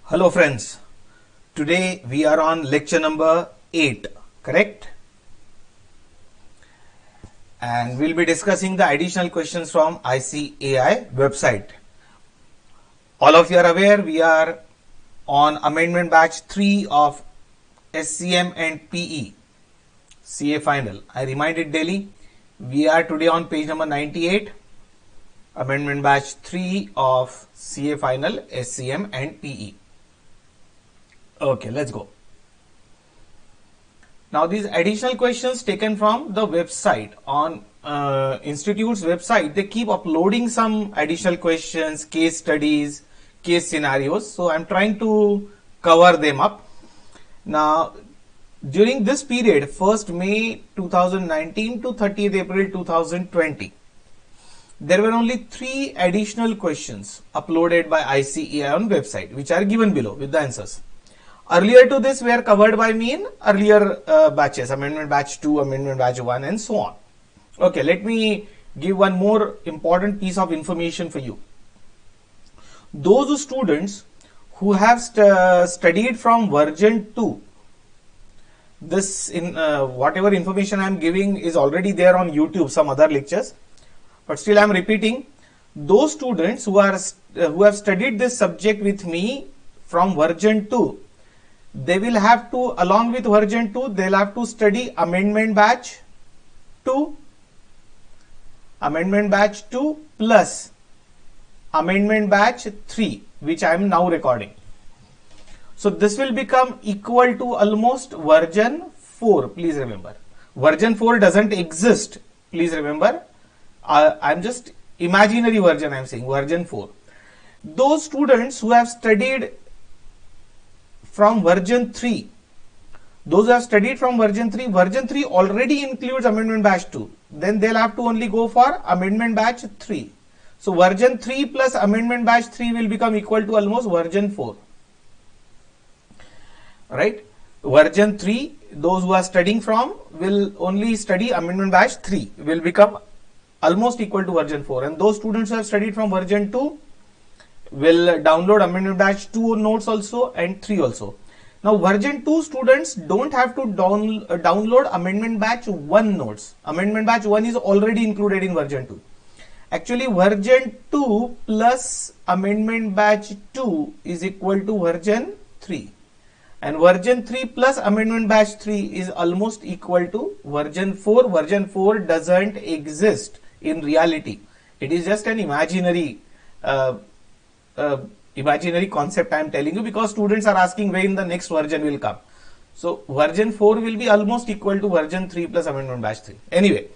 Hello friends, today we are on lecture number 8, correct? And we'll be discussing the additional questions from ICAI website. All of you are aware we are on amendment batch 3 of SCM and PE, CA final. I remind it daily, we are today on page number 98, amendment batch 3 of CA final, SCM and PE. Okay, let's go. Now these additional questions taken from the website on institute's website, they keep uploading some additional questions, case studies, case scenarios. So I'm trying to cover them up. Now during this period, 1st May 2019 to 30th April 2020, there were only 3 additional questions uploaded by ICAI on website, which are given below with the answers. Earlier to this were covered by me in earlier batches, amendment batch 2, amendment batch 1 and so on. Okay, let me give one more important piece of information for you. Those students who have studied from version 2, this in whatever information I am giving is already there on YouTube, some other lectures, but still I am repeating. Those students who have studied this subject with me from version 2, they will have to, along with version 2, they'll have to study amendment batch 2 plus amendment batch 3, which I am now recording. So this will become equal to almost version 4. Please remember, version 4 doesn't exist. Please remember, I'm just imaginary version I'm saying, version 4. Those students who have studied from version 3, those who have studied from version 3 already includes amendment batch 2. Then they'll have to only go for amendment batch 3. So version 3 plus amendment batch 3 will become equal to almost version 4. Right? Version 3, those who are studying from will only study amendment batch 3, will become almost equal to version 4. And those students who have studied from version 2 will download amendment batch 2 notes also and 3 also. Now version 2 students don't have to download amendment batch 1 notes. Amendment batch 1 is already included in version 2. Actually version 2 plus amendment batch 2 is equal to version 3. And version 3 plus amendment batch 3 is almost equal to version 4. Version 4 doesn't exist in reality. It is just an imaginary concept I am telling you, because students are asking when the next version will come. So version 4 will be almost equal to version 3 plus amendment batch 3. Anyway,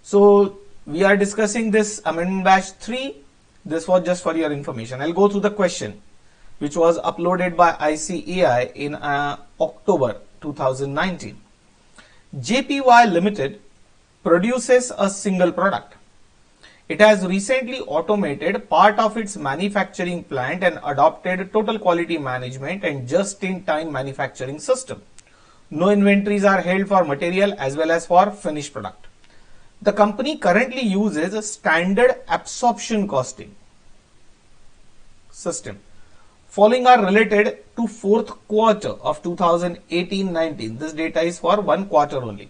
so we are discussing this amendment batch 3. This was just for your information. I'll go through the question which was uploaded by ICAI in October 2019. JPY Limited produces a single product. It has recently automated part of its manufacturing plant and adopted total quality management and just-in-time manufacturing system. No inventories are held for material as well as for finished product. The company currently uses a standard absorption costing system. Following are related to 4th quarter of 2018-19. This data is for 1 quarter only.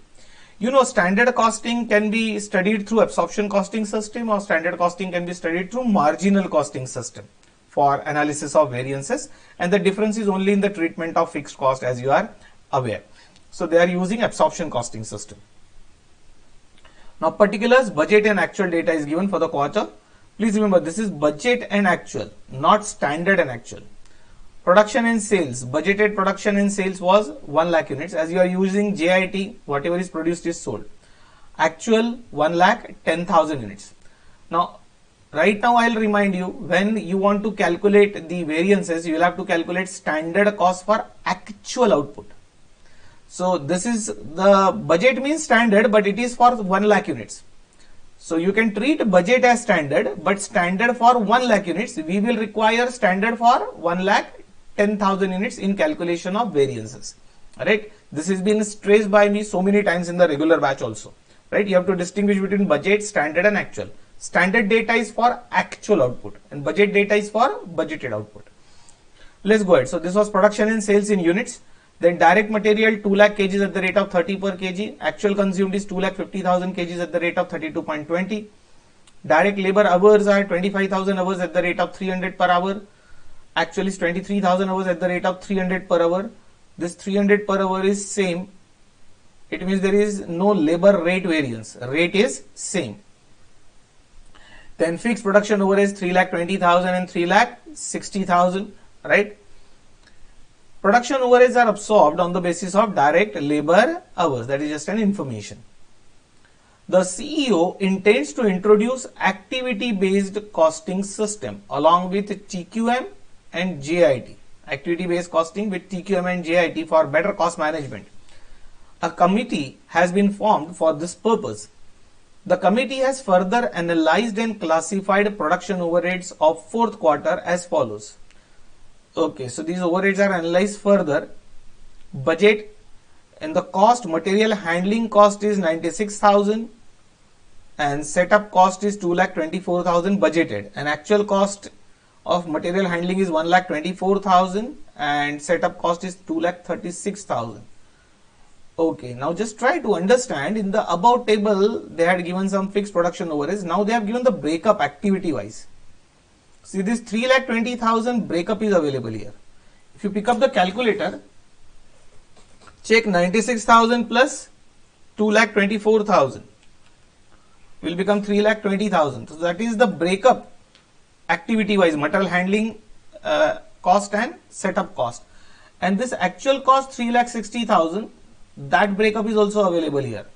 You know, standard costing can be studied through absorption costing system, or standard costing can be studied through marginal costing system for analysis of variances, and the difference is only in the treatment of fixed cost, as you are aware. So they are using absorption costing system. Now particulars, budget and actual data is given for the quarter. Please remember, this is budget and actual, not standard and actual. Production and sales, budgeted production and sales was 1 lakh units. As you are using JIT, whatever is produced is sold. Actual 1,10,000 units. Now, right now I'll remind you, when you want to calculate the variances, you will have to calculate standard cost for actual output. So this is the budget means standard, but it is for 1 lakh units. So you can treat budget as standard, but standard for 1 lakh units, we will require standard for 1,10,000 units in calculation of variances. Right? This has been stressed by me so many times in the regular batch also. Right? You have to distinguish between budget, standard and actual. Standard data is for actual output and budget data is for budgeted output. Let's go ahead. So this was production and sales in units. Then direct material 2 lakh kgs at the rate of 30 per kg. Actual consumed is 2 lakh 50,000 kgs at the rate of 32.20. Direct labor hours are 25,000 hours at the rate of 300 per hour. Actually is 23,000 hours at the rate of 300 per hour. This 300 per hour is same. It means there is no labor rate variance. Rate is same. Then fixed production overhead 3,20,000 and 3,60,000, right? Production overheads are absorbed on the basis of direct labor hours. That is just an information. The CEO intends to introduce activity-based costing system along with TQM and JIT. Activity-based costing with TQM and JIT for better cost management. A committee has been formed for this purpose. The committee has further analyzed and classified production overheads of fourth quarter as follows. Okay, so these overheads are analyzed further. Budget and the cost, material handling cost is 96,000 and setup cost is 2,24,000 budgeted, and actual cost of material handling is 1,24,000 and setup cost is 2,36,000. Okay, now just try to understand. In the above table they had given some fixed production overheads. Now they have given the breakup activity wise. See, this 3,20,000 breakup is available here. If you pick up the calculator, check 96,000 plus 2,24,000 will become 3,20,000. So that is the breakup activity wise, material handling cost and setup cost. And this actual cost 3,60,000, that breakup is also available here.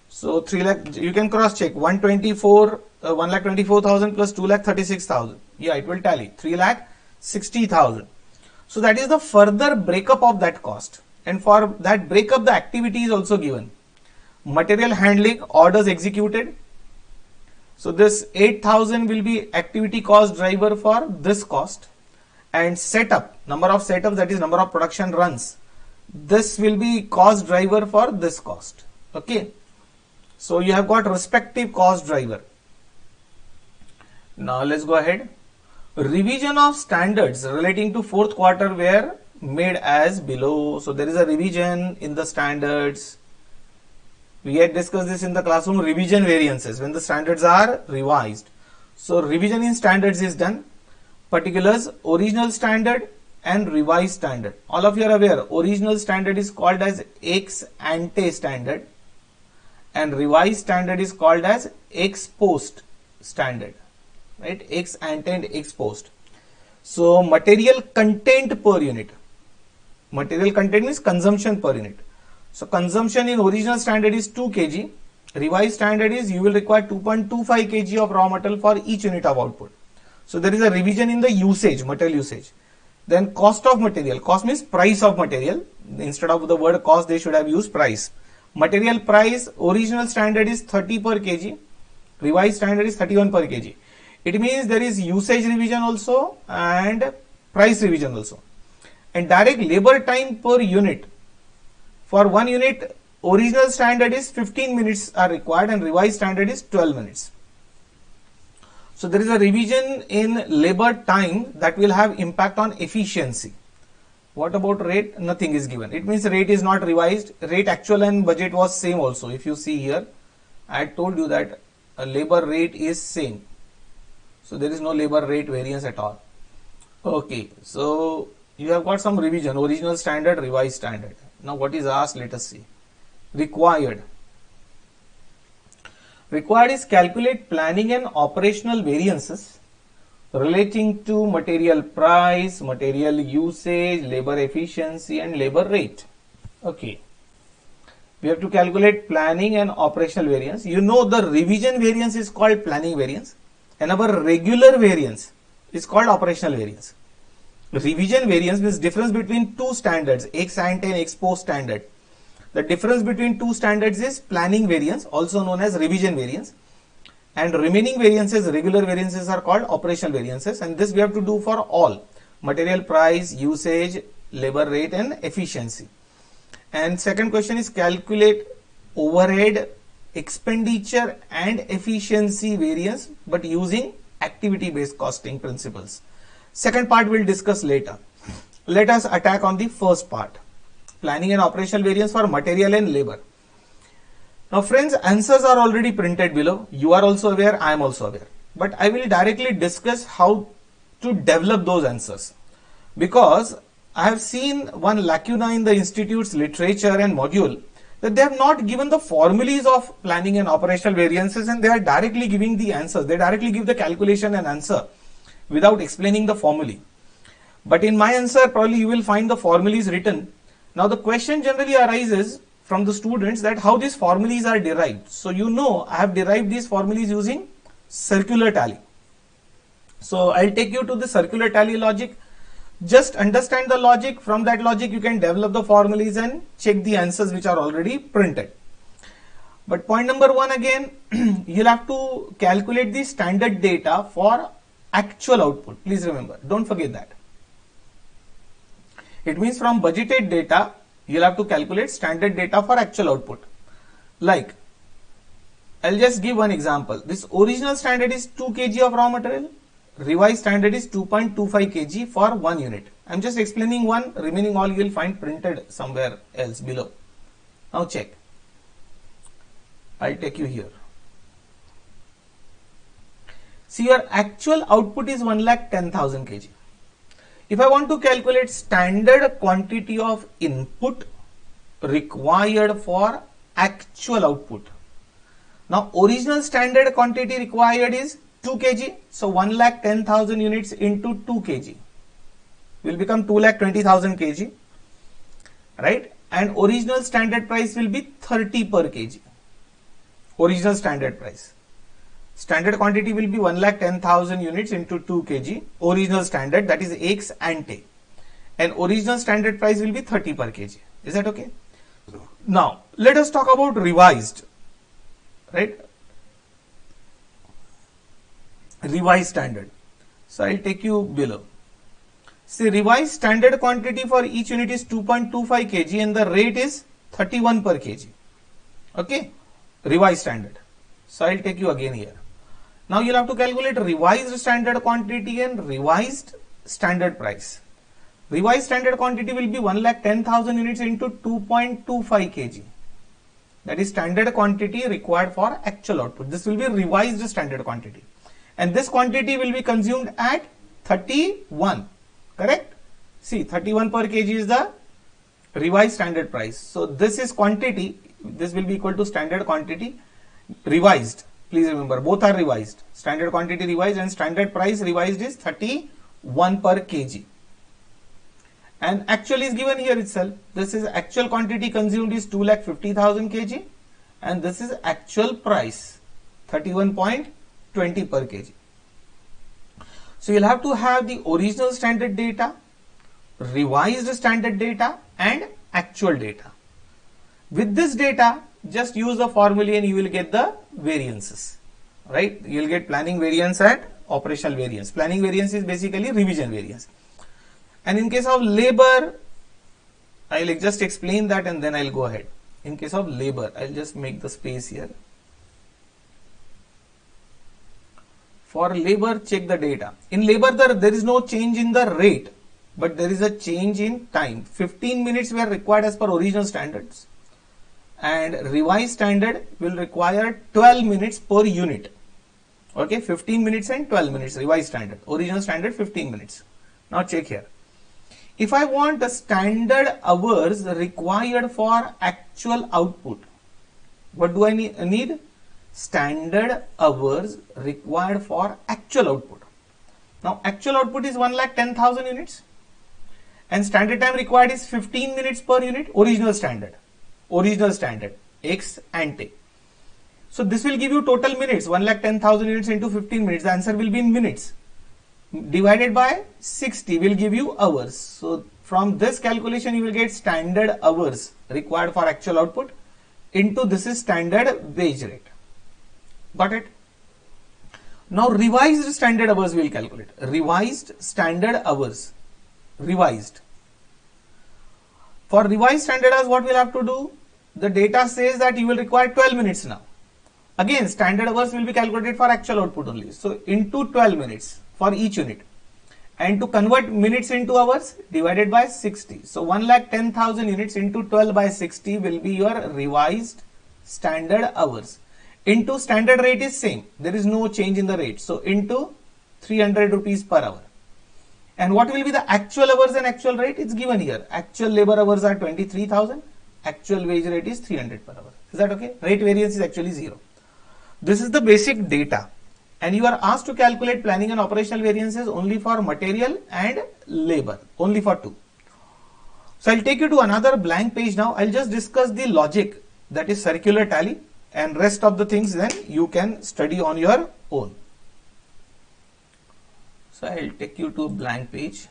So 3 lakh, you can cross check 1,24,000 plus 2,36,000. Yeah, it will tally 3,60,000. So that is the further breakup of that cost. And for that breakup, the activity is also given. Material handling, orders executed. So this 8,000 will be activity cost driver for this cost. And setup, number of setups, that is number of production runs. This will be cost driver for this cost. Okay. So you have got respective cost driver. Now let's go ahead. Revision of standards relating to fourth quarter were made as below. So there is a revision in the standards. We had discussed this in the classroom, revision variances when the standards are revised. So revision in standards is done. Particulars, original standard and revised standard. All of you are aware, original standard is called as ex ante standard and revised standard is called as ex post standard, right? Ex ante and ex post. So material content per unit. Material content means consumption per unit. So consumption in original standard is 2 kg. Revised standard is you will require 2.25 kg of raw material for each unit of output. So there is a revision in the usage, material usage. Then cost of material. Cost means price of material. Instead of the word cost, they should have used price. Material price, original standard is 30 per kg. Revised standard is 31 per kg. It means there is usage revision also and price revision also. And direct labor time per unit. For one unit, original standard is 15 minutes are required and revised standard is 12 minutes. So there is a revision in labor time that will have impact on efficiency. What about rate? Nothing is given. It means rate is not revised. Rate actual and budget was same also. If you see here, I told you that a labor rate is same. So there is no labor rate variance at all. Okay, so you have got some revision, original standard, revised standard. Now what is asked? Let us see. Required. Required is calculate planning and operational variances relating to material price, material usage, labor efficiency and labor rate. Okay. We have to calculate planning and operational variance. You know the revision variance is called planning variance and our regular variance is called operational variance. Revision variance means difference between two standards, ex ante and ex post standard. The difference between two standards is planning variance, also known as revision variance, and remaining variances, regular variances, are called operational variances, and this we have to do for all: material price, usage, labor rate and efficiency. And second question is calculate overhead, expenditure and efficiency variance but using activity based costing principles. Second part we'll discuss later. Let us attack on the first part. Planning and operational variance for material and labor. Now friends, answers are already printed below. You are also aware, I am also aware. But I will directly discuss how to develop those answers. Because I have seen one lacuna in the institute's literature and module, that they have not given the formulas of planning and operational variances, and they are directly giving the answers. They directly give the calculation and answer without explaining the formulae. But in my answer, probably you will find the formulas written. Now the question generally arises from the students that how these formulas are derived. So you know I have derived these formulas using circular tally. So I'll take you to the circular tally logic. Just understand the logic. From that logic you can develop the formulas and check the answers which are already printed. But point number one again, you'll have to calculate the standard data for actual output. Please remember, don't forget that. It means from budgeted data, you'll have to calculate standard data for actual output. Like, I'll just give one example. This original standard is 2 kg of raw material. Revised standard is 2.25 kg for 1 unit. I'm just explaining one, remaining all you will find printed somewhere else below. Now check. I'll take you here. See, your actual output is 1,10,000 kg. If I want to calculate standard quantity of input required for actual output. Now original standard quantity required is 2 kg. So 1,10,000 units into 2 kg will become 2,20,000 kg. Right? And original standard price will be 30 per kg. Original standard price. Standard quantity will be 1,10,000 units into 2 kg. Original standard, that is ex ante. And original standard price will be 30 per kg. Is that okay? Now, let us talk about revised. Right? Revised standard. So, I will take you below. See, revised standard quantity for each unit is 2.25 kg and the rate is 31 per kg. Okay? Revised standard. So, I will take you again here. Now you'll have to calculate revised standard quantity and revised standard price. Revised standard quantity will be 1,10,000 units into 2.25 kg. That is standard quantity required for actual output. This will be revised standard quantity. And this quantity will be consumed at 31. Correct? See, 31 per kg is the revised standard price. So this is quantity. This will be equal to standard quantity revised. Please remember, both are revised. Standard quantity revised and standard price revised is 31 per kg. And actual is given here itself. This is actual quantity consumed is 2,50,000 kg. And this is actual price, 31.20 per kg. So you'll have to have the original standard data, revised standard data and actual data. With this data, just use the formula and you will get the variances, right? You will get planning variance and operational variance. Planning variance is basically revision variance. And in case of labor, I will just explain that and then I will go ahead. In case of labor, I will just make the space here. For labor, check the data. In labor, there is no change in the rate, but there is a change in time. 15 minutes were required as per original standards. And revised standard will require 12 minutes per unit. Okay, 15 minutes and 12 minutes revised standard. Original standard 15 minutes. Now check here. If I want the standard hours required for actual output, what do I need? Standard hours required for actual output. Now actual output is 1,10,000 units and standard time required is 15 minutes per unit. Original standard ex ante. So this will give you total minutes, 1,10,000 units into 15 minutes. The answer will be in minutes. Divided by 60 will give you hours. So from this calculation you will get standard hours required for actual output into this is standard wage rate. Got it? Now revised standard hours we will calculate. Revised standard hours. Revised. For revised standard hours, what we'll have to do? The data says that you will require 12 minutes now. Again, standard hours will be calculated for actual output only. So into 12 minutes for each unit. And to convert minutes into hours, divided by 60. So 1,10,000 units into 12 by 60 will be your revised standard hours. Into standard rate is same. There is no change in the rate. So into 300 rupees per hour. And what will be the actual hours and actual rate? It's given here. Actual labor hours are 23,000. Actual wage rate is 300 per hour. Is that okay? Rate variance is actually 0. This is the basic data. And you are asked to calculate planning and operational variances only for material and labor. Only for two. So I'll take you to another blank page now. I'll just discuss the logic, that is circular tally, and rest of the things then you can study on your own. So I'll take you to blank page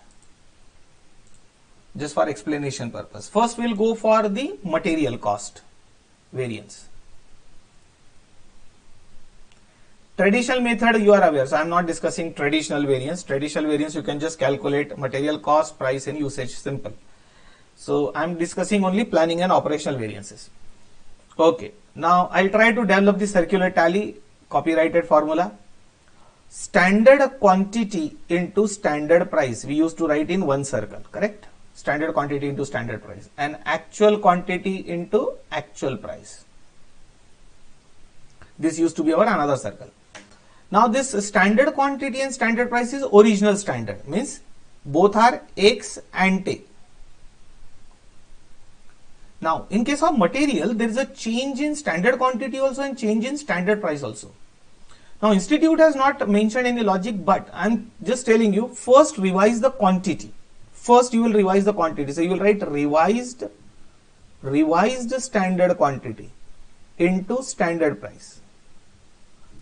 just for explanation purpose. First we'll go for the material cost variance. Traditional method you are aware, so I am not discussing traditional variance. Traditional variance you can just calculate material cost, price and usage, simple. So I am discussing only planning and operational variances. Okay, now I'll try to develop the circular tally copyrighted formula. Standard quantity into standard price we used to write in one circle, correct? Standard quantity into standard price, and actual quantity into actual price. This used to be our another circle. Now this standard quantity and standard price is original standard, means both are ex ante. Now in case of material, there is a change in standard quantity also and change in standard price also. Now institute has not mentioned any logic, but I am just telling you, first revise the quantity. First you will revise the quantity. So you will write revised standard quantity into standard price,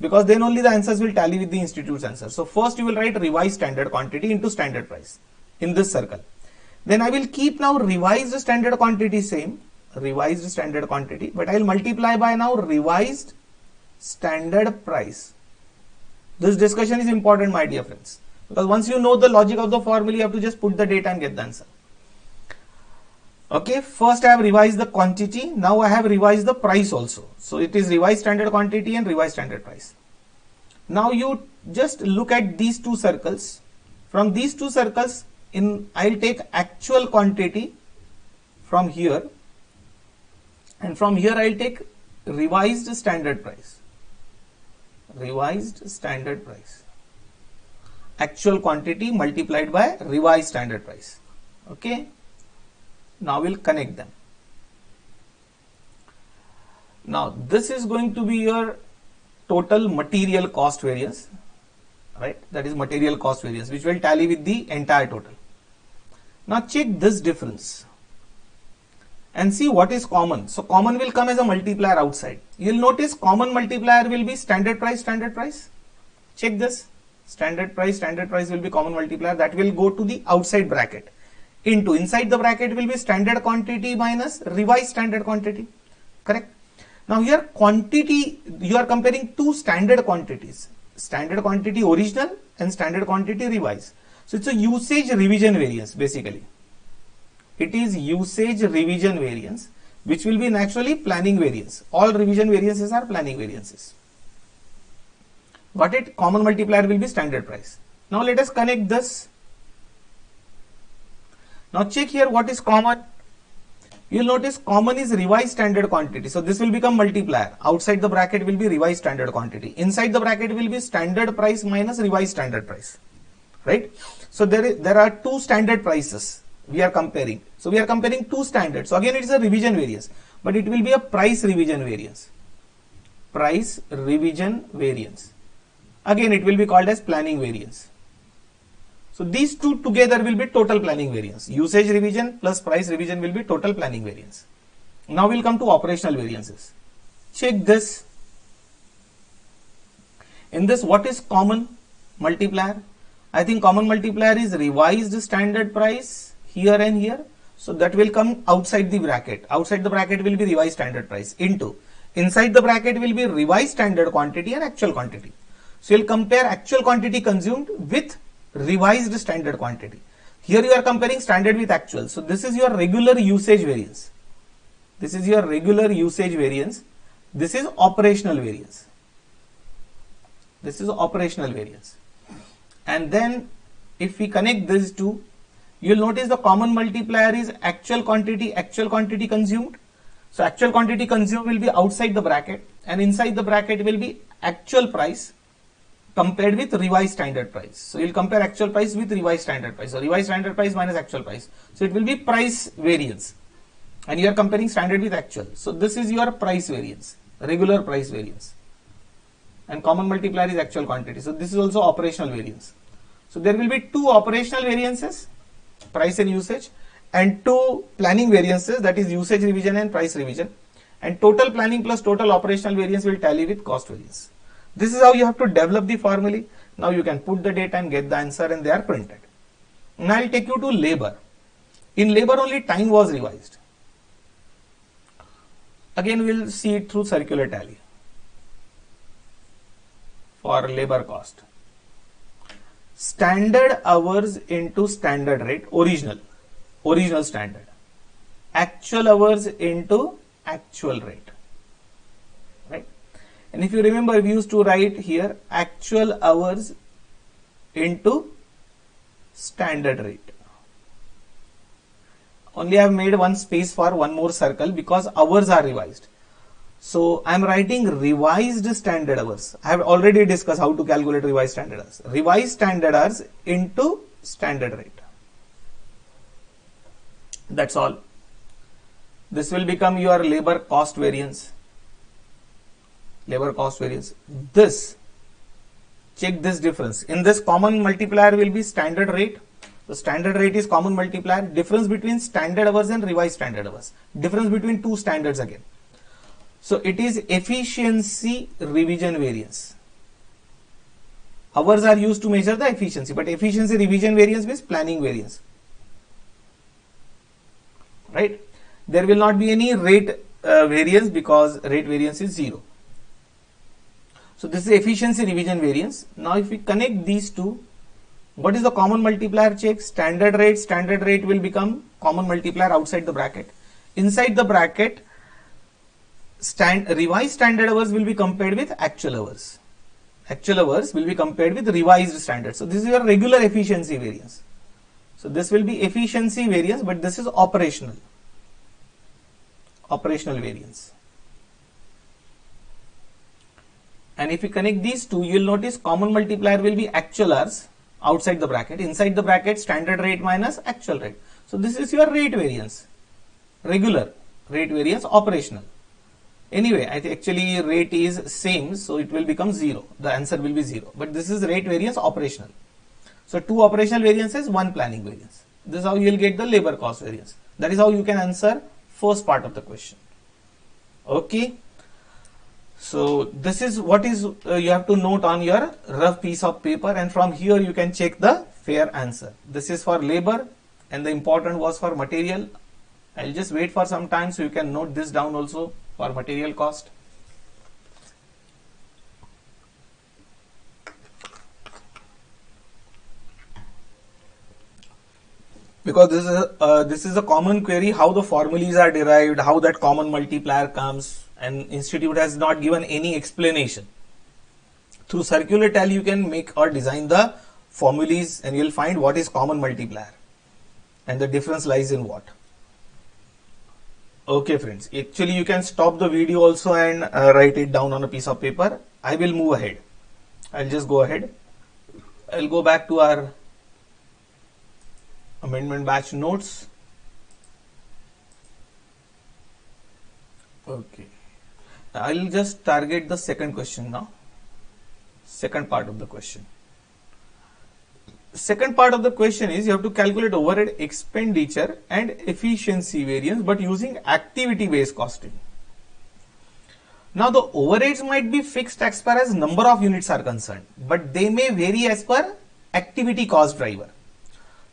because then only the answers will tally with the institute's answer. So first you will write revised standard quantity into standard price in this circle. Then I will keep now revised standard quantity same, revised standard quantity, but I will multiply by now revised standard price. This discussion is important, my dear friends, because once you know the logic of the formula, you have to just put the data and get the answer. Okay, first I have revised the quantity, now I have revised the price also. So it is revised standard quantity and revised standard price. Now you just look at these two circles. From these two circles, I'll take actual quantity from here, and from here I'll take revised standard price. Revised standard price. Actual quantity multiplied by revised standard price. Okay. Now we'll connect them. Now this is going to be your total material cost variance, right? That is material cost variance, which will tally with the entire total. Now check this difference and see what is common. So common will come as a multiplier outside. You will notice common multiplier will be standard price, standard price. Check this. Standard price will be common multiplier, that will go to the outside bracket. Inside the bracket will be standard quantity minus revised standard quantity, correct? Now here quantity, you are comparing two standard quantities, standard quantity original and standard quantity revised. So it's a usage revision variance basically. It is usage revision variance, which will be naturally planning variance. All revision variances are planning variances. Got it? Common multiplier will be standard price. Now let us connect this. Now check here what is common. You will notice common is revised standard quantity. So this will become multiplier. Outside the bracket will be revised standard quantity. Inside the bracket will be standard price minus revised standard price. Right? So there are two standard prices we are comparing. So we are comparing two standards. So again it is a revision variance, but it will be a price revision variance. Price revision variance. Again it will be called as planning variance. So these two together will be total planning variance. Usage revision plus price revision will be total planning variance. Now we'll come to operational variances. Check this. In this, what is common multiplier? I think common multiplier is revised standard price here and here. So that will come outside the bracket. Outside the bracket will be revised standard price into. Inside the bracket will be revised standard quantity and actual quantity. So you'll compare actual quantity consumed with revised standard quantity. Here you are comparing standard with actual. So this is your regular usage variance. This is your regular usage variance. This is operational variance. This is operational variance. And then if we connect these two, you will notice the common multiplier is actual quantity consumed. So actual quantity consumed will be outside the bracket, and inside the bracket will be actual price compared with revised standard price. So you'll compare actual price with revised standard price. So revised standard price minus actual price. So it will be price variance, and you are comparing standard with actual. So this is your price variance, regular price variance, and common multiplier is actual quantity. So this is also operational variance. So there will be two operational variances, price and usage, and two planning variances, that is usage revision and price revision, and total planning plus total operational variance will tally with cost variance. This is how you have to develop the formulae. Now you can put the data and get the answer, and they are printed. Now I'll take you to labor. In labor only time was revised. Again we'll see it through circular tally for labor cost. Standard hours into standard rate, original standard. Actual hours into actual rate, right? And if you remember, we used to write here actual hours into standard rate. Only I have made one space for one more circle because hours are revised. So I am writing revised standard hours. I have already discussed how to calculate revised standard hours. Revised standard hours into standard rate. That's all. This will become your labor cost variance. Labor cost variance. This, check this difference. In this, common multiplier will be standard rate. The standard rate is common multiplier. Difference between standard hours and revised standard hours. Difference between two standards again. So it is efficiency revision variance. Hours are used to measure the efficiency, but efficiency revision variance means planning variance. Right? There will not be any rate variance because rate variance is 0. So this is efficiency revision variance. Now if we connect these two, what is the common multiplier check? Standard rate will become common multiplier outside the bracket. Inside the bracket, revised standard hours will be compared with actual hours. Actual hours will be compared with revised standard. So this is your regular efficiency variance. So this will be efficiency variance, but this is operational variance. And if you connect these two, you will notice common multiplier will be actual hours outside the bracket. Inside the bracket, standard rate minus actual rate. So this is your rate variance, regular rate variance, operational. Anyway, actually rate is same, so it will become 0. The answer will be 0. But this is rate variance operational. So two operational variances, one planning variance. This is how you will get the labor cost variance. That is how you can answer first part of the question. Okay. So this is what is you have to note on your rough piece of paper, and from here you can check the fair answer. This is for labor, and the important was for material. I'll just wait for some time so you can note this down also for material cost. Because this is a common query, how the formulas are derived, how that common multiplier comes, and institute has not given any explanation. Through circular tally you can make or design the formulas, and you will find what is common multiplier and the difference lies in what. Okay friends, actually you can stop the video also and write it down on a piece of paper. I will move ahead. I'll just go ahead. I'll go back to our amendment batch notes. Okay. I'll just target the second question now. Second part of the question. Second part of the question is you have to calculate overhead expenditure and efficiency variance, but using activity based costing. Now the overheads might be fixed as far as number of units are concerned, but they may vary as per activity cost driver.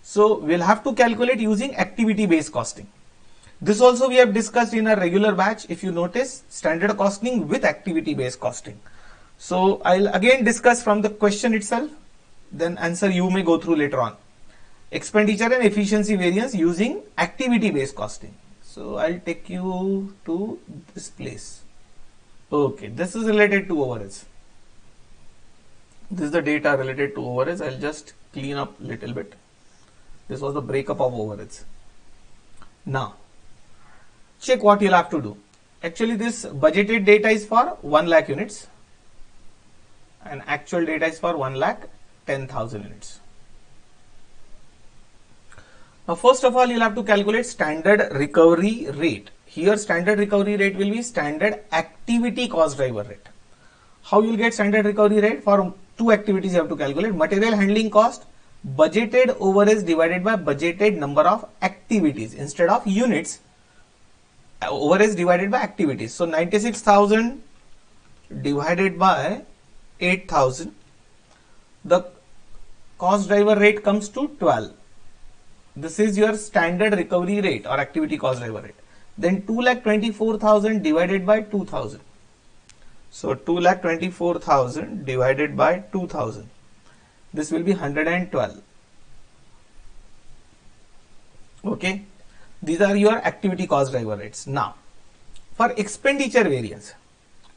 So we'll have to calculate using activity based costing. This also we have discussed in a regular batch. If you notice, standard costing with activity based costing. So I'll again discuss from the question itself, then answer you may go through later on. Expenditure and efficiency variance using activity based costing. So I'll take you to this place. Okay, this is related to overheads. This is the data related to overheads. I'll just clean up little bit. This was the breakup of overheads. Now, check what you'll have to do. Actually, this budgeted data is for 1 lakh units and actual data is for 1,10,000 units. Now, first of all, you'll have to calculate standard recovery rate. Here, standard recovery rate will be standard activity cost driver rate. How you'll get standard recovery rate? For two activities you have to calculate: material handling cost, budgeted overheads divided by budgeted number of activities instead of units. Overheads divided by activities. So 96,000 divided by 8,000. The cost driver rate comes to 12. This is your standard recovery rate or activity cost driver rate. Then 2,24,000 divided by 2,000. So 2,24,000 divided by 2,000. This will be 112. Okay. These are your activity cost driver rates. Now, for expenditure variance,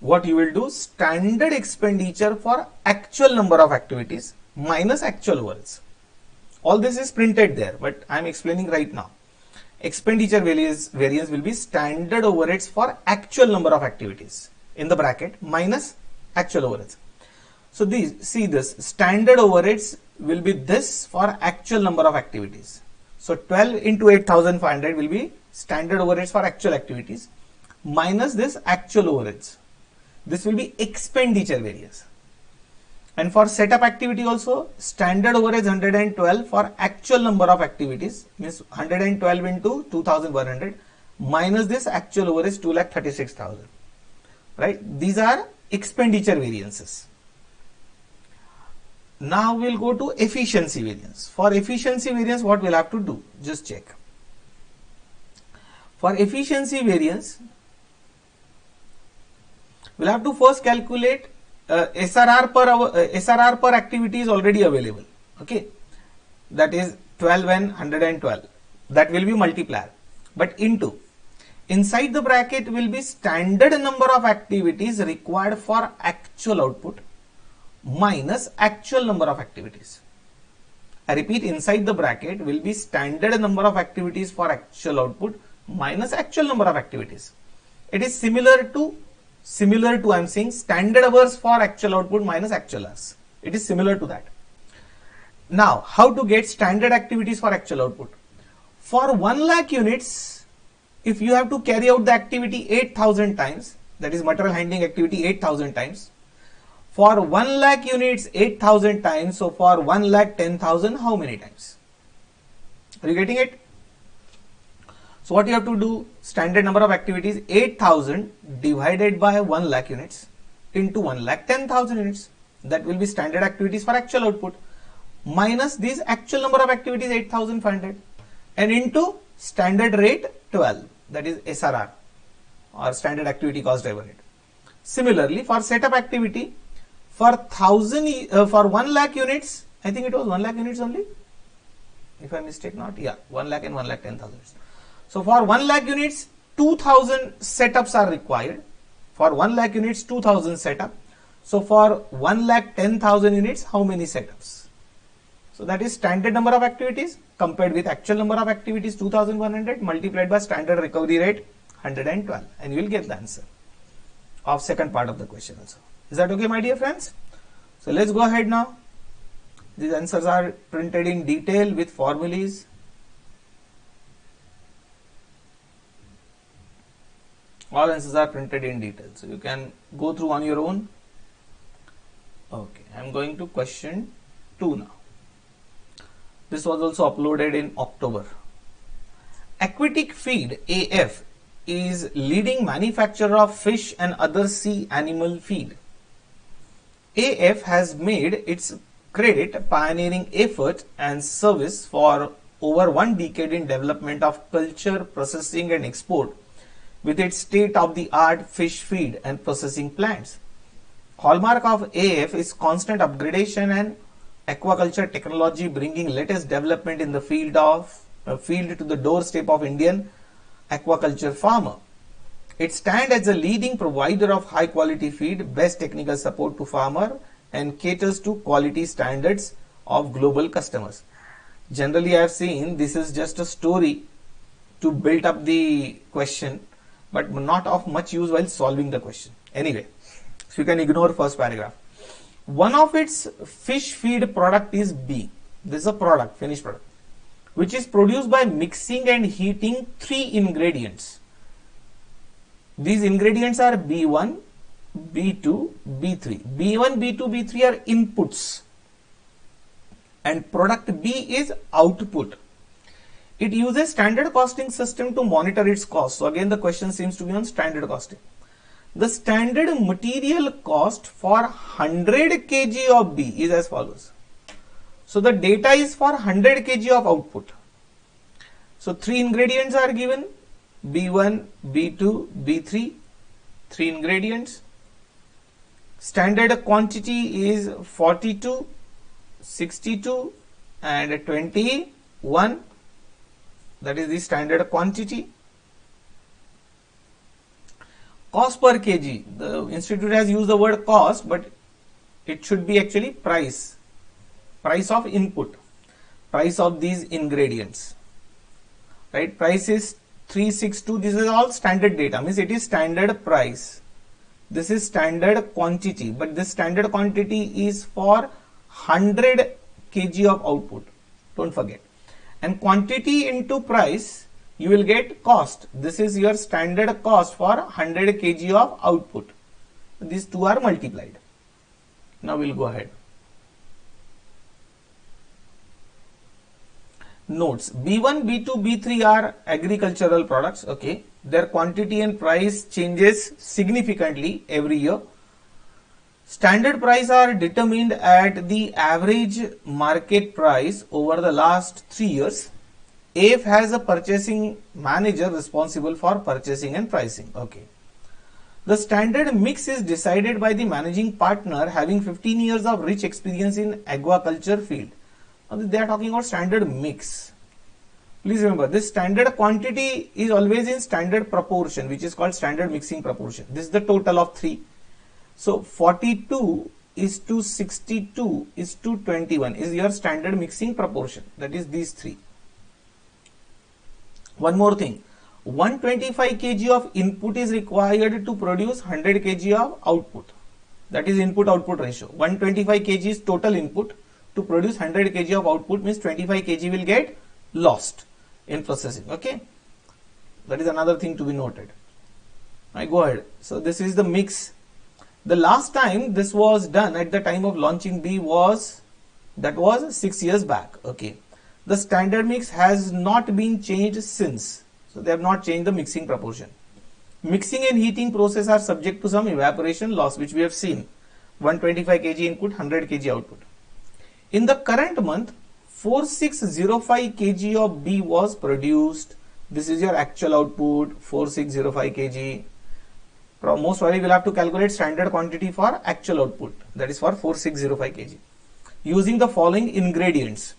what you will do? Standard expenditure for actual number of activities minus actual overheads. All this is printed there, but I am explaining right now. Expenditure variance will be standard overheads for actual number of activities in the bracket minus actual overheads. So see this standard overheads will be this for actual number of activities. So 12 into 8,500 will be standard overheads for actual activities minus this actual overheads. This will be expenditure variance. And for setup activity also, standard overheads 112 for actual number of activities, means 112 into 2,100 minus this actual overheads 2,36,000. Right? These are expenditure variances. Now we'll go to efficiency variance. For efficiency variance, what we'll have to do? Just check. For efficiency variance, we'll have to first calculate SRR per activity is already available. Okay, that is 12 and 112. That will be multiplier. But inside the bracket will be standard number of activities required for actual output minus actual number of activities. I repeat, inside the bracket will be standard number of activities for actual output minus actual number of activities. It is similar to I am saying standard hours for actual output minus actual hours. It is similar to that. Now, how to get standard activities for actual output? For 1 lakh units, if you have to carry out the activity 8,000 times, that is material handling activity 8,000 times. For 1 lakh units 8,000 times, so for 1,10,000 how many times? Are you getting it? So what you have to do? Standard number of activities 8,000 divided by 1 lakh units into 1,10,000 units. That will be standard activities for actual output minus these actual number of activities 8,500 and into standard rate 12, that is SRR or standard activity cost driver rate. Similarly, for setup activity, for 1 lakh units, I think it was 1 lakh units only, if I mistake not, yeah, 1 lakh and 1,10,000. So for 1 lakh units, 2,000 setups are required. For 1 lakh units, 2,000 setup. So for 1,10,000 units, how many setups? So that is standard number of activities compared with actual number of activities 2,100 multiplied by standard recovery rate 112, and you will get the answer of second part of the question also. Is that okay, my dear friends? So let's go ahead now. These answers are printed in detail with formulas. All answers are printed in detail, so you can go through on your own. Okay, I am going to question 2 now. This was also uploaded in October. Aquatic Feed AF is leading manufacturer of fish and other sea animal feed. AF has made its credit pioneering effort and service for over 1 decade in development of culture, processing and export with its state-of-the-art fish feed and processing plants. Hallmark of AF is constant upgradation and aquaculture technology, bringing latest development in the field to the doorstep of Indian aquaculture farmer. It stands as a leading provider of high quality feed, best technical support to farmer and caters to quality standards of global customers. Generally, I have seen this is just a story to build up the question, but not of much use while solving the question. Anyway, so you can ignore first paragraph. One of its fish feed product is B. This is a product, finished product, which is produced by mixing and heating 3 ingredients. These ingredients are B1, B2, B3. B1, B2, B3 are inputs and product B is output. It uses standard costing system to monitor its cost. So again the question seems to be on standard costing. The standard material cost for 100 kg of B is as follows. So the data is for 100 kg of output. So 3 ingredients are given, B1, B2, B3, 3 ingredients. Standard quantity is 42, 62 and 21. That is the standard quantity. Cost per kg. The institute has used the word cost, but it should be actually price. Price of input. Price of these ingredients. Right? Price is 362. This is all standard data. Means it is standard price. This is standard quantity. But this standard quantity is for 100 kg of output. Don't forget. And quantity into price, you will get cost. This is your standard cost for 100 kg of output. These two are multiplied. Now we'll go ahead. Notes. B1, B2, B3 are agricultural products. Okay. Their quantity and price changes significantly every year. Standard price are determined at the average market price over the last 3 years. AF has a purchasing manager responsible for purchasing and pricing. Okay. The standard mix is decided by the managing partner having 15 years of rich experience in aquaculture field. Now they are talking about standard mix. Please remember, this standard quantity is always in standard proportion, which is called standard mixing proportion. This is the total of 3. So 42 is to 62 is to 21 is your standard mixing proportion. That is these 3. One more thing. 125 kg of input is required to produce 100 kg of output. That is input-output ratio. 125 kg is total input. To produce 100 kg of output means 25 kg will get lost in processing. Okay. That is another thing to be noted. I go ahead. So this is the mix. The last time this was done at the time of launching B was 6 years back. Okay. The standard mix has not been changed since. So they have not changed the mixing proportion. Mixing and heating process are subject to some evaporation loss, which we have seen. 125 kg input, 100 kg output. In the current month, 4605 kg of B was produced. This is your actual output, 4605 kg. Most probably we'll have to calculate standard quantity for actual output. That is for 4605 kg. Using the following ingredients.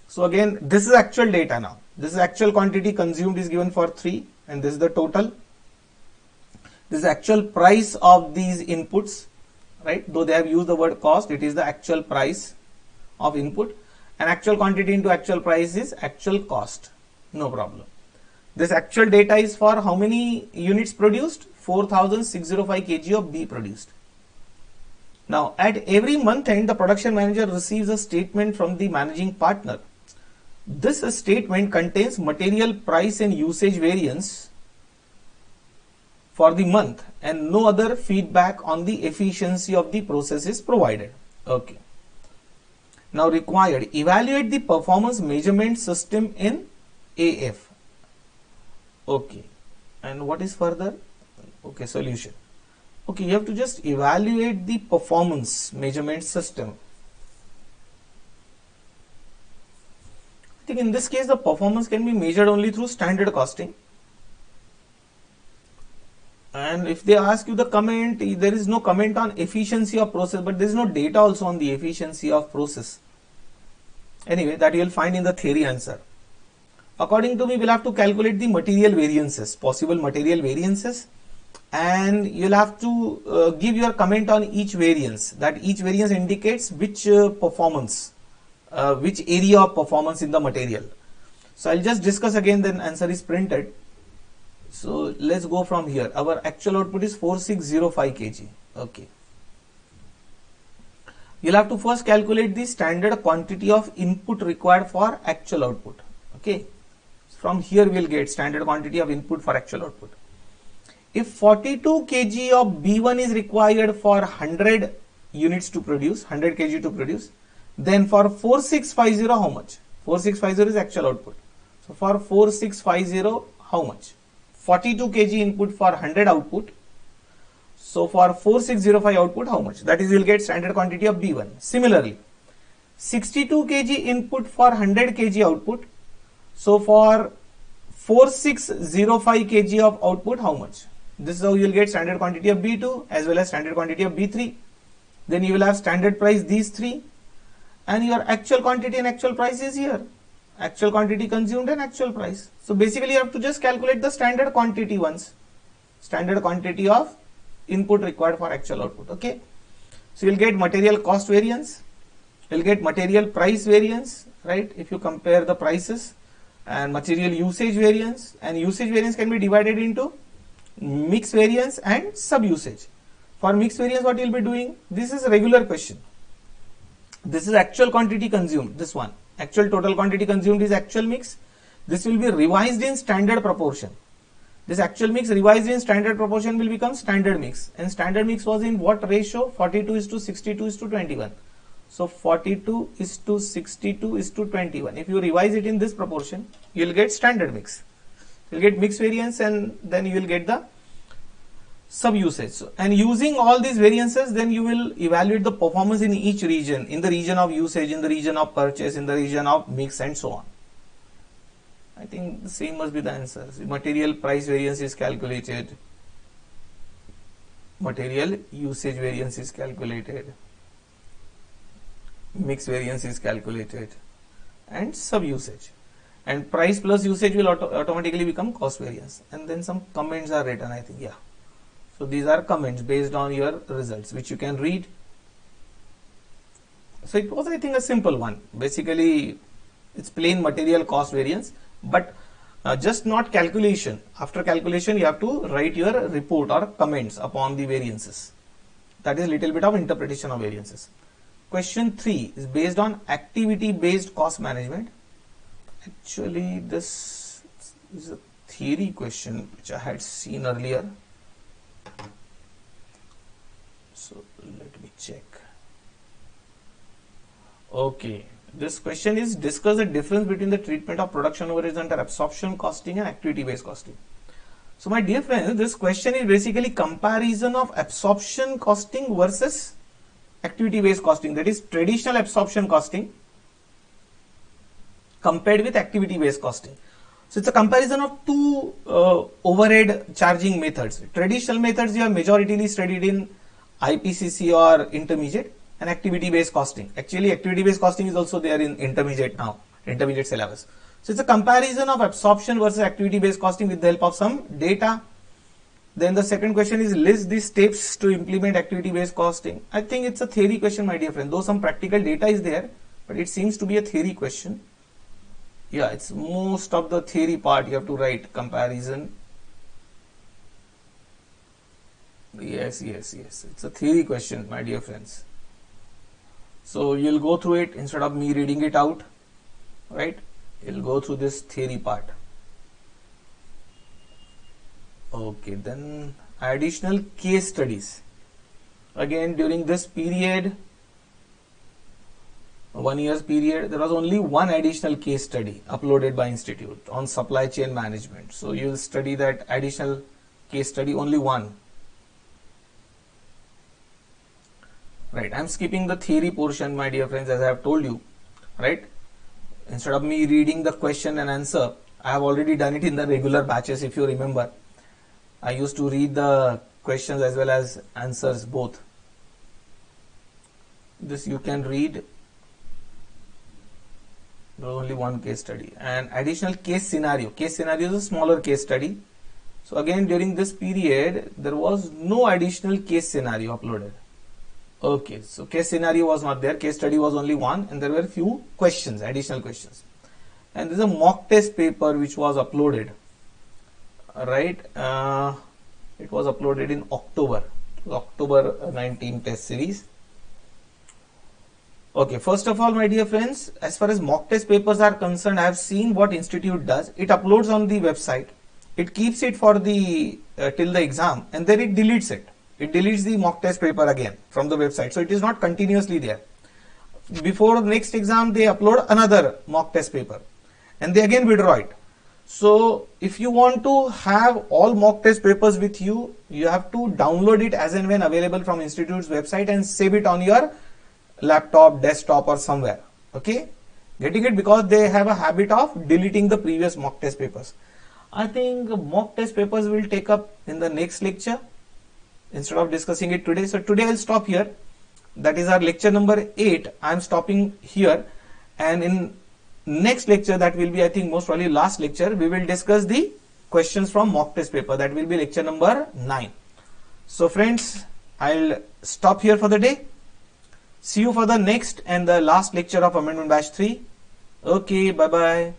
So again, this is actual data now. This is actual quantity consumed is given for 3 and this is the total. This is actual price of these inputs, right? Though they have used the word cost, it is the actual price of input, and actual quantity into actual price is actual cost. No problem. This actual data is for how many units produced? 4605 kg of B produced. Now at every month end, the production manager receives a statement from the managing partner. This statement contains material price and usage variance for the month and no other feedback on the efficiency of the process is provided. Okay. Now required, evaluate the performance measurement system in AF. Okay. And what is further? Okay, solution. Okay, you have to just evaluate the performance measurement system. I think in this case the performance can be measured only through standard costing. And if they ask you the comment, there is no comment on efficiency of process, but there is no data also on the efficiency of process. Anyway, that you will find in the theory answer. According to me, we'll have to calculate the material variances, possible material variances, and you'll have to give your comment on each variance. That each variance indicates which performance which area of performance in the material. So I'll just discuss again, then answer is printed. So let's go from here. Our actual output is 4605 kg. Okay. You'll have to first calculate the standard quantity of input required for actual output. Okay. From here we'll get standard quantity of input for actual output. If 42 kg of B1 is required for 100 units to produce, 100 kg to produce, then for 4650 how much? 4650 is actual output. So for 4650 how much? 42 kg input for 100 output. So for 4605 output how much? That is, you will get standard quantity of B1. Similarly, 62 kg input for 100 kg output. So for 4605 kg of output how much? This is how you will get standard quantity of B2 as well as standard quantity of B3. Then you will have standard price these three, and your actual quantity and actual price is here. Actual quantity consumed and actual price. So basically you have to just calculate the standard quantity once. Standard quantity of input required for actual output. Okay. So you'll get material cost variance. You'll get material price variance, right? If you compare the prices, and material usage variance, and usage variance can be divided into mix variance and sub usage. For mix variance, what you'll be doing? This is a regular question. This is actual quantity consumed. This one. Actual total quantity consumed is actual mix. This will be revised in standard proportion. This actual mix revised in standard proportion will become standard mix. And standard mix was in what ratio? 42 is to 62 is to 21. So 42 is to 62 is to 21. If you revise it in this proportion, you will get standard mix. You will get mix variance, and then you will get the sub usage. So, and using all these variances, then you will evaluate the performance in each region, in the region of usage, in the region of purchase, in the region of mix, and so on. I think the same must be the answer. Material price variance is calculated. Material usage variance is calculated. Mix variance is calculated. And sub usage. And price plus usage will automatically become cost variance. And then some comments are written, I think. Yeah. So these are comments based on your results, which you can read. So it was, I think, a simple one. Basically, it's plain material cost variance, but just not calculation. After calculation, you have to write your report or comments upon the variances. That is little bit of interpretation of variances. Question 3 is based on activity based cost management. Actually, this is a theory question which I had seen earlier. So let me check. Okay, this question is discuss the difference between the treatment of production overheads under absorption costing and activity based costing. So my dear friends, this question is basically comparison of absorption costing versus activity based costing, that is traditional absorption costing compared with activity based costing. So it's a comparison of two overhead charging methods. Traditional methods you have majoritarily studied in IPCC or intermediate, and activity based costing. Actually, activity based costing is also there in intermediate now, intermediate syllabus. So it's a comparison of absorption versus activity based costing with the help of some data. Then the second question is list the steps to implement activity based costing. I think it's a theory question, my dear friend, though some practical data is there, but it seems to be a theory question. Yeah, it's most of the theory part you have to write comparison. Yes, it's a theory question, my dear friends. So you'll go through it instead of me reading it out, right? You'll go through this theory part. Okay, then additional case studies. Again, during this period, 1 year's period, there was only one additional case study uploaded by Institute on supply chain management. So you'll study that additional case study, only one. Right, I'm skipping the theory portion, my dear friends, as I have told you, right? Instead of me reading the question and answer, I have already done it in the regular batches, if you remember. I used to read the questions as well as answers both. This you can read. There was only one case study. And additional case scenario. Case scenario is a smaller case study. So again, during this period, there was no additional case scenario uploaded. Okay, so case scenario was not there, case study was only one, and there were few questions, additional questions. And this is a mock test paper which was uploaded, right? It was uploaded in October 19 test series. Okay, first of all, my dear friends, as far as mock test papers are concerned, I have seen what institute does. It uploads on the website, it keeps it for the till the exam, and then it deletes it. It deletes the mock test paper again from the website, so it is not continuously there. Before the next exam, they upload another mock test paper, and they again withdraw it. So if you want to have all mock test papers with you, you have to download it as and when available from institute's website and save it on your laptop, desktop, or somewhere. Okay, getting it? Because they have a habit of deleting the previous mock test papers. I think mock test papers will take up in the next lecture instead of discussing it today. So today I'll stop here. That is our lecture number 8. I'm stopping here, and in next lecture, that will be, I think, most probably last lecture, we will discuss the questions from mock test paper. That will be lecture number 9. So friends, I'll stop here for the day. See you for the next and the last lecture of Amendment Batch 3. Okay, bye bye.